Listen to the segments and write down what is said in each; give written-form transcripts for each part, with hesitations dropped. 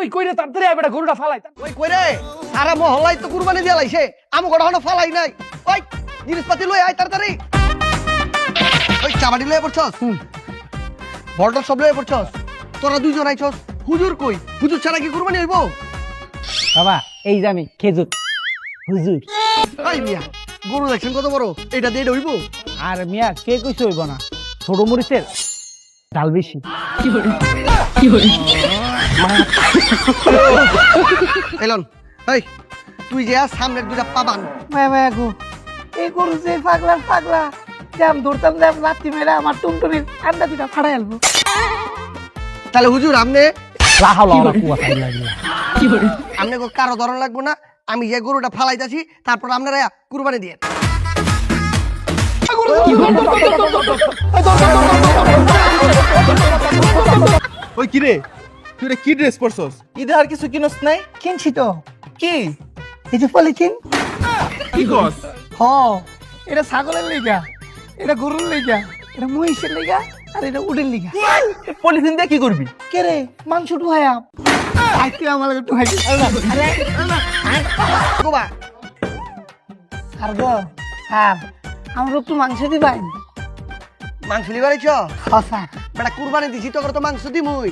ওই কইরে তাড়াতাড়ি আয় বেটা গরুটা ফালাই। ওই কই রে সারা মহল্লাই তো কুরবানি দিয়া লাইছে আমি গোটা হনো ফালাই নাই ওই জিনিসপাতি লই আয় তাড়াতাড়ি ওই চাবাড়ি লয়ে পড়ছস বড়টা সব লয়ে পড়ছস তোরা দুইজন আইছস হুজুর কই হুজুর ছাড়া কি কুরবানি হইব বাবা এই যে আমি খেজুর হুজুর। এই মিয়া গরু দেখছেন কত বড় এটা দিয়ে হইব আর মিয়া কে কইছে হইব না, ছোট মরিচের ডাল বেশি। এলন এই তুই যে সামনের দুইটা পাবান মায়া গো এই গরু যে পাগলা জাম ধরতাম জাম লাত্তি মেরে আমার টুনটুনির আন্ডা দুটা ফাড়াই আলবো। তাহলে হুজুর আমনে কি করে আমনে কারো ধরন লাগবো না আমি যে গরুটা ফালাইতাছি তারপর আপনারা কুরবানি দিয়ে ওই কি রে তুই রে কি ড্রেস পরছস ঈদে আর কিছু কিনস নাই কিনছি তো, কি এই যে পলিথিন। কি কস হ এটা ছাগলের লিগা, এটা গরুর লিগা, এটা মহিষের লিগা, আর এটা উডের লিগা। পলিথিন দিয়ে কি করবি কে রে মাংস ঢুহাইয়া আজকে আমার ঢুহাই গোবা আর গো স্যার আমার একটু মাংস দিবাই। মাংস লিবারেছ স্যার বেটা কুরবানি দিছি তোর তো মাংস দিমুই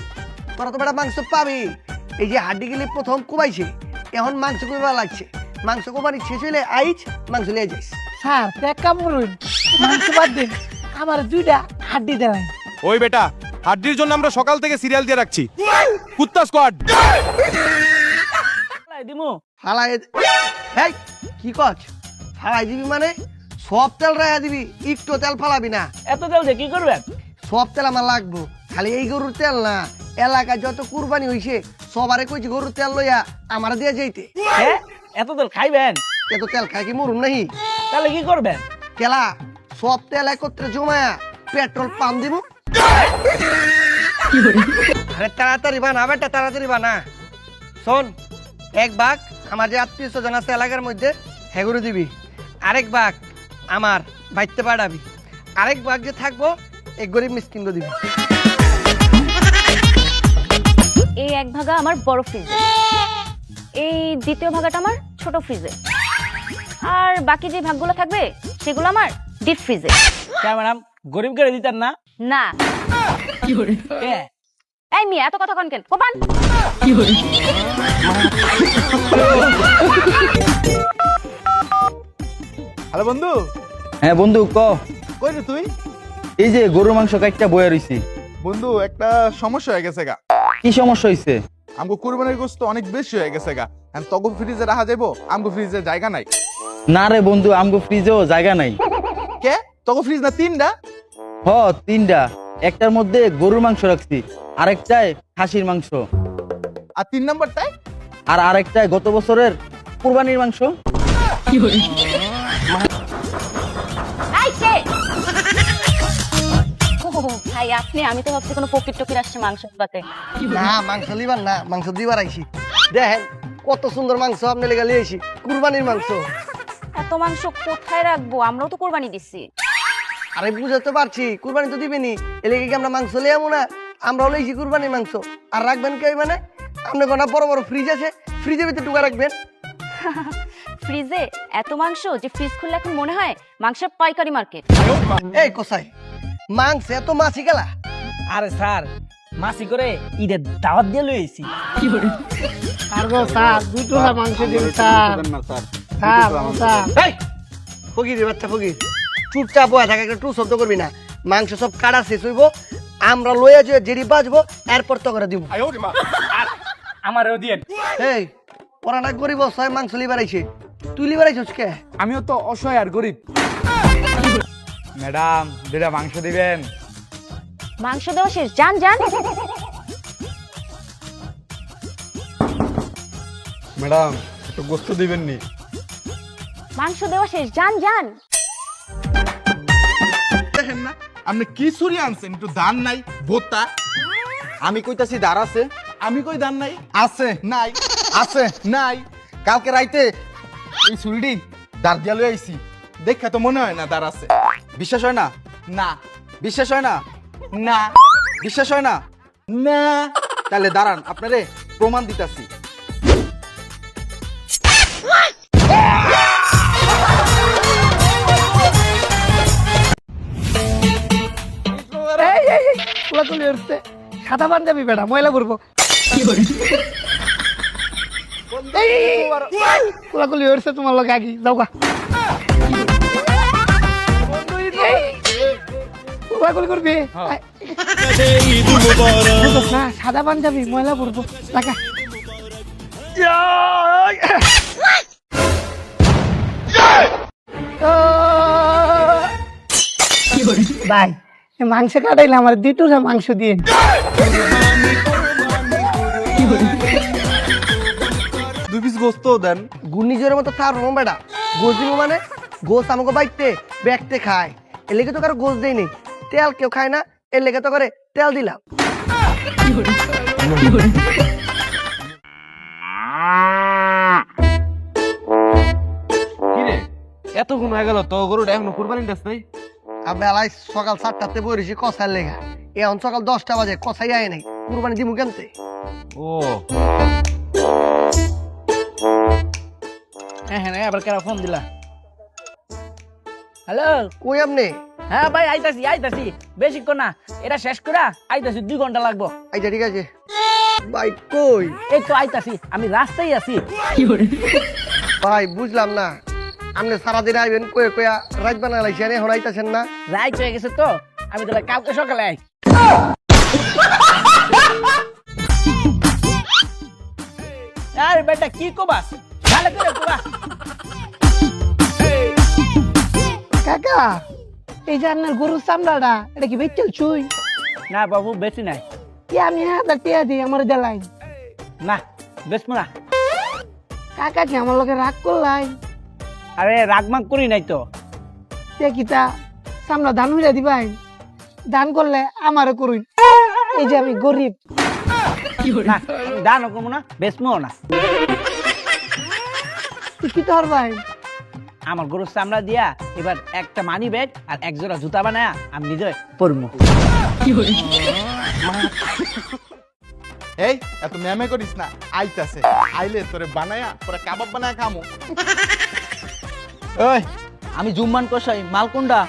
তোরা তো বেটা মাংস পাবি এই যে হাড্ডি গিলি প্রথম কোবাইছে এখন মাংস কোবা লাগছে মাংস কোবানি শেষ হইলে আইচ মাংস লিয়ে যাইস স্যার এক কাম করুন মাংস বাদ দিন আমার দুইটা হাড্ডি দেবেন। ওই বেটা হাড্ডির জন্য আমরা সকাল থেকে সিরিয়াল দিয়ে রাখছি কুত্তা স্কোয়াড। দিমু ফালাই এই কি কচ ফালাই দিবি মানে সব তেল রাখা দিবি একটু তেল ফালাবি না এত তেল দিয়ে কি করবেন? সব তেল আমার লাগবো খালি এই গরুর তেল না এলাকায় যত কুরবানি হইছে সবারে কইছি গরুর তেল লইয়া আমার দিয়ে যাইতে হ্যাঁ এত তেল খাইবেন? এত তেল খাই কি মরুম নাহি তাহলে কি করবেন? কেলা সব তেল একত্রে জমায়া পেট্রোল পাম্প দিব আরে তাড়াতাড়ি বানা বেটা তাড়াতাড়ি বানা শোন এক ভাগ আমার যে আত্মীয় স্বজন আছে এলাকার মধ্যে হেগুরু দিবি আরেক ভাগ আমার বাইতে পাঠাবি আরেক ভাগ যে থাকবো এক গরিব মিসকিন দিবি এই এক ভাগা আমার বড় ফ্রিজে, এই দ্বিতীয় ভাগাটা আমার ছোট ফ্রিজে, আর বাকি যে ভাগগুলো থাকবে সেগুলো আমার ডিপ ফ্রিজে। ম্যাডাম গরিব করে দিতেন না? না এ, এই মিয়া এত কথা কন কেন কোপান। হ্যালো বন্ধু হ্যাঁ বন্ধু ক কই রে তুই এই যে গরুর মাংস কাইটটা বয়ে রইছি। বন্ধু একটা সমস্যা হয়ে গেছে গা কি সমস্যা হইছে? আমগো কুরবানির গোশত অনেক বেশি হয়ে গেছে গা এখন তগো ফ্রিজে রাখা যাইবো আমগো ফ্রিজে জায়গা নাই না রে বন্ধু আমগো ফ্রিজেও জায়গা নাই। কে তগো ফ্রিজ না তিনটা হ তিনটা, একটার মধ্যে গরুর মাংস রাখছি, আরেকটায় খাসির মাংস, আর 3 নাম্বারটায় আর আরেকটায় গত বছরের কুরবানির মাংস। এই কে? ও ভাই আপনি, আমি তো ভাবছি কোনো পকেট টকির আসছে মাংস পাতে। না মাংস লিবার না মাংস দিবার আইছি দেখেন কত সুন্দর মাংস আপনি লেগে লিয়েছি কুরবানির মাংস এত মাংস কোথায় রাখবো? আমরাও তো কোরবানি দিচ্ছি। আরে বুঝতে পারছি কুরবানি তো দিবেনি এলাকা কি আমরা মাংস লিয়ামো না আমরাও লইছি কুরবানির মাংস আর রাখবেন কে মানে আপনি কোনা বড় বড় ফ্রিজ আছে ফ্রিজের ভিতরে টুকা রাখবেন ফ্রিজে এত মাংস যে ফ্রিজ খুললে এখন মনে হয় মাংসের পাইকারি মার্কেট। এই কোসাই মাংস এত মাছি গেলা আরে স্যার মাসি করে ঈদের দাওয়াত দিয়ে লইছি। আর গো স্যার দুটো না মাংস দিন স্যার। স্যার এই ফকির বাচ্চা ফকির চুপচাপ বয়া থাকে একটা টু শব্দ করবি না মাংস সব কাটা শেষ হইব আমরা লইয়া যে জেরি বাজবো এরপর তো করে দিব আমারও দিয়েন। এই পরানা গরিব ছয় মাংস লিবার আইছে তুই লিবার আইছিস কে আমিও তো অসহায় আর গরিব। ম্যাডাম দুটা মাংস দিবেন। মাংস দেওয়া শেষ, যান যান। ম্যাডাম একটু গোস্ত দিবেন নি? মাংস দেওয়া শেষ, যান যান। দেখেন না আপনি কি ছুরি আনছেন একটু দান নাই ভোতা আমি কইতাছি দাঁড় আছে, আমি কই দান নাই আছে নাই আছে নাই কালকে রাইতে এই ছুরিটি দাঁড় দিয়া লই আইছি। দেখে তো মনে হয় না দাঁড় আছে বিশ্বাস হয় না? না বিশ্বাস হয় না? না বিশ্বাস হয় না? না তাহলে দাঁড়ান আপনারে প্রমাণ দিতাছি। কোলাকুলি উঠছে, সাদা পাঞ্জাবি বেটা ময়লা করবো। কোলাকুলি উঠছে তোমার লোক আগে যাও গা। কোলাকুলি করবি না, সাদা পাঞ্জাবি ময়লা করবো টাকা। ভাই মাংস কাটাইলে আমার 2 টুকরা মাংস দিয়ে। 2 পিস গোস্ত দেন। ঘূর্ণিঝড়ের মতো থার হম বেটা, গোস দিব মানে গোস আমাকে বাইতে ব্যাগতে খায়, এর লেগে তো কারো গোস দেয়নি। তেল কেউ খায় না, এর লেগে তো করে তেল দিলাম। কি রে এতক্ষণ হয়ে গেল তো গরুটা এখনো কুরবানি দেস নাই? বেলায় সকাল 7টাতে বইরেছি কষার লেগা, এখন সকাল 10টা বাজে কষাই আয় নাই, কুরবানি দিমু কেমতে? ও হ্যাঁ হ্যাঁ আবার কেন ফোন দিলা? হ্যালো, কই আপনি? হ্যাঁ ভাই আইতাছি আইতাছি, বেশিক্ষণ না, এটা শেষ করে আইতাছি, 2 ঘন্টা লাগবো। আচ্ছা ঠিক আছে। ভাই কই? এই তো আইতাছি, আমি রাস্তায় আছি। ভাই বুঝলাম না, আপনি সারাদিন আইবেন কয়ে কয়া রাত বানা লাইছেন, এখন আইতাছেন না? রাইট হয়ে গেছে তো, আমি তাহলে কালকে সকালে আই। আরে বেটা কি কবাস, ভালো করে কবা। কাকা এই যে আপনার গরুর চামড়াটা এটা কি বেচল চুই? না বাবু বেশি নাই। কি আমি 1000 টাকা দিই আমার দেলাই? না বেচবো না। কাকা কি আমার লোকে রাগ করলাই? আরে রাগ মাগ করি নাই তো। কিতা চামড়া ধান হইরা দিবাই, দান করলে আমারও করুন। এই যে আমি গরিব, দানও করবো না বেচবো না। কি তোর ভাই আমার গরুর চামড়া দিয়া এবার একটা মানি ব্যাগ আর 1 জোড়া জুতা বানায়া আমি নিজে পরবো। এই এত ম্যামে করিস না, আইতাছে, আইলে তোরে বানায়া পরে কাবাব বানায়া খামু। ওই আমি জুম্মান কষাই, মাল কোনটা?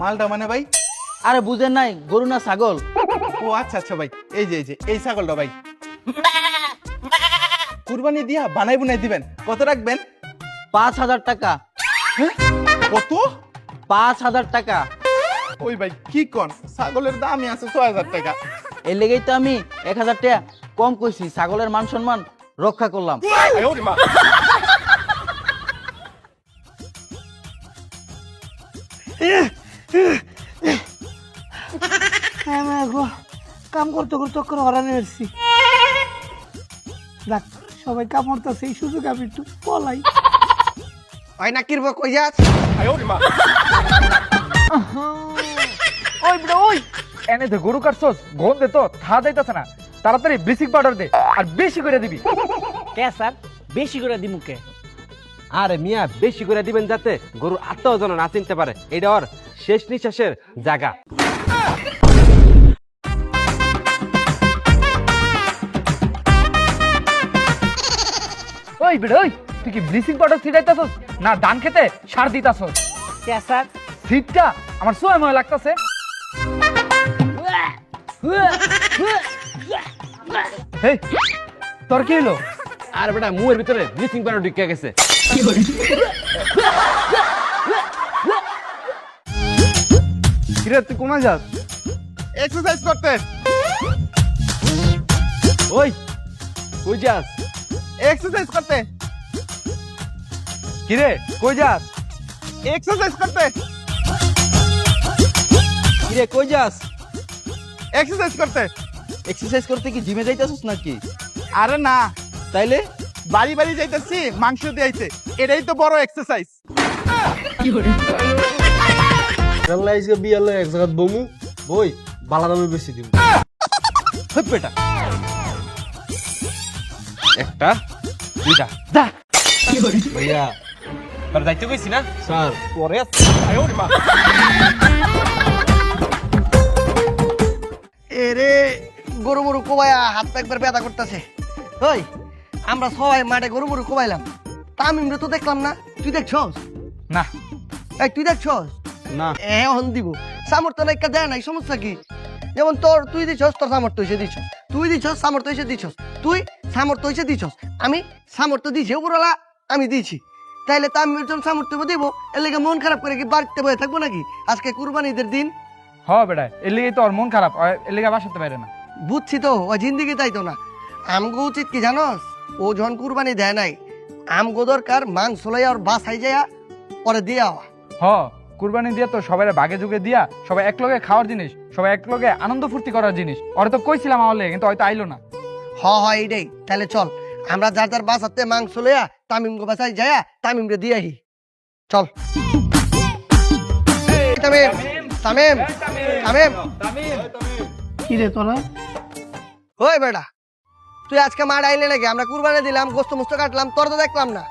মালটা মানে ভাই? আরে বুঝেন নাই, গরু না ছাগল? ও আচ্ছা আচ্ছা ভাই, এই যে এই ছাগলটা ভাই কুরবানি দিয়া বানাই বুনাই দিবেন। কত রাখবেন? 5000 টাকা। কত? 5000 টাকা। ওই ভাই কি কোন, ছাগলের দামই আছে 6000 টাকা। এর লেগেই তো আমি 1000 টাকা কম কইছি, ছাগলের মান সম্মান রক্ষা করলাম। কাম করতে করতে করে হরানি হচ্ছি। দেখ সবাই কাম করতেছে, এই সুযোগ আমি একটু পলাই। ওই না কিরব কই যাস? ওই বড় ওই এনে দে গরু কাটছস, গন দে তো থা যাইতাছে না, তাড়াতাড়ি ব্লিচিং পাউডার দে আর বেশি করে দিবি। কে স্যার বেশি করে দিমু কে? আরে মিয়া বেশি করে দিবেন যাতে গরুর আত্মাও যেন না চিনতে পারে, এটা ওর শেষ নিঃশ্বাসের জায়গা। ওই বড় ওই তুই কি ব্লিচিং পাউডার ছিটাইতাছস না ধান খেতে সার দিতাছস? কে স্যার? শীতটা আমার সোয়া ময় লাগতাছে। হেই তোর কি হলো? আর বেটা মুয়ের ভিতরে ব্লিচিং পাউডার ঢুকে গেছে। কিরে তুই কোনা যাস? এক্সারসাইজ করতে। ওই কই যাস? এক্সারসাইজ করতে। কিরে কই যাস? এক্সারসাইজ করতে। কিরে কই যাস? এক্সারসাইজ করতে। এক্সারসাইজ করতে কি জিমে যাইতাছস নাকি? আরে না, তাইলে বাড়ি বাড়ি যাইতেছি মাংস দিয়েছে, এটাই তো বড় এক্সারসাইজ। আজকে বিয়ালে এক জায়গা বমু বই বালা দামে বেশি দিব। হই বেটা একটা দুইটা যা ভাইয়া তোর দায়িত্ব কইছি না স্যার পরে এরে গরু মরু কোবায়া হাত পা একবার ব্যথা করতেছে। ওই আমরা সবাই মাঠে গরু মরু কোবাইলাম, তামিমরে তো দেখলাম না, তুই দেখছস? না। এই তুই দেখছস? না। এখন দিব সামর্থ্য নাই, দেয় নাই, সমস্যা কি? যেমন তুই দিছস, তোর সামর্থ্য হয়েছে দিছস, তুই দিছস সামর্থ্য হয়েছে দিছস, তুই সামর্থ্য হয়েছে দিছস, আমি সামর্থ্য দিছি উপরওয়ালা, আমি দিছি। তাইলে তামিমের জন্য সামর্থ্য দিব, এর লেগে মন খারাপ করে কি বাড়িতে বয়ে থাকবো নাকি? আজকে কুরবানিদের দিন। হ বেটা, এর লিগে তো ওর মন খারাপ, এর লিগে বাসাতে পারে না। বুঝছি তো, ও জিন্দিগি তাই তো না। আমগো উচিত কি জানস, ও যখন কুরবানি দেয় নাই, আমগো দরকার মাংস লইয়া ওর বাসায় যাইয়া পরে দিয়া। হ, কুরবানি দিয়া তো সবাই ভাগে যুগে দিয়া সবাই এক লগে খাওয়ার জিনিস, সবাই এক লগে আনন্দ ফুর্তি করার জিনিস। ওরা তো কইছিলাম আমার কিন্তু হয়তো আইলো না। এইটাই। তাহলে চল আমরা যার যার বাসাতে মাংস লইয়া তামিম গো বাসায় যাইয়া তামিম রে দিয়ে আহি। চল তামিম, তামিম, তামিম। কি রে তোরা? ওই বেটা, তুই আজকে মাঠ আইলে নাকি? আমরা কুরবানি দিলাম, গোস্ত মোস্ত কাটলাম, তোর তো দেখলাম না।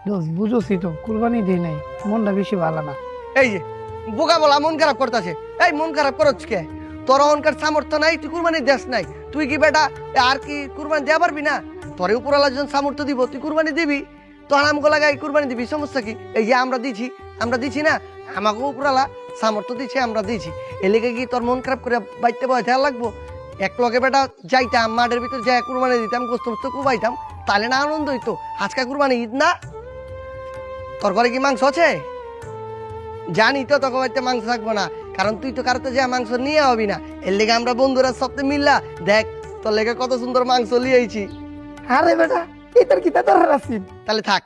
দোস্ত বুঝোছি তো, কুরবানি দিই নাই, মনটা বেশি ভালো না। এই যে বোকা বলা মন খারাপ করতেছে। এই মন খারাপ করছ কে? তোর অহংকার সামর্থ্য নাই, তুই কুরবানি দেশ নাই। তুই কি বেটা আর কি কুরবানি দেওয়া পারবি না? তোর উপরওয়ালা যখন সামর্থ্য দিব, তুই কুরবানি দিবি, তোর আমগো লাগাই কুরবানি দিবি, সমস্যা কি? এই যে আমরা দিছি না, আমাকে উপরওয়ালা সামর্থ্য দিচ্ছে, আমরা দিছি। এ লেগে কি তোর মন খারাপ করে বাইতে বয় খেয়াল লাগবো? এক লগে বেটা যাইতাম মাঠের ভিতর যাই কুরবানি দিতাম, গোস্ত মোস্ত কুবাইতাম, তাহলে না আনন্দ হইতো। আজকে কুরবানি ঈদ না, তোর ঘরে কি মাংস আছে? জানি তো তোকে বাড়িতে মাংস থাকবো না, কারণ তুই তো কারোতে যা মাংস নিয়ে হবি না। এর লেগে আমরা বন্ধুরা সপ্তাহে মিললা, দেখ তোর লেগে কত সুন্দর মাংস লিয়ে আইছি। আরে বেটা, এই তোর কি তা দরকার আছে? তাহলে থাক।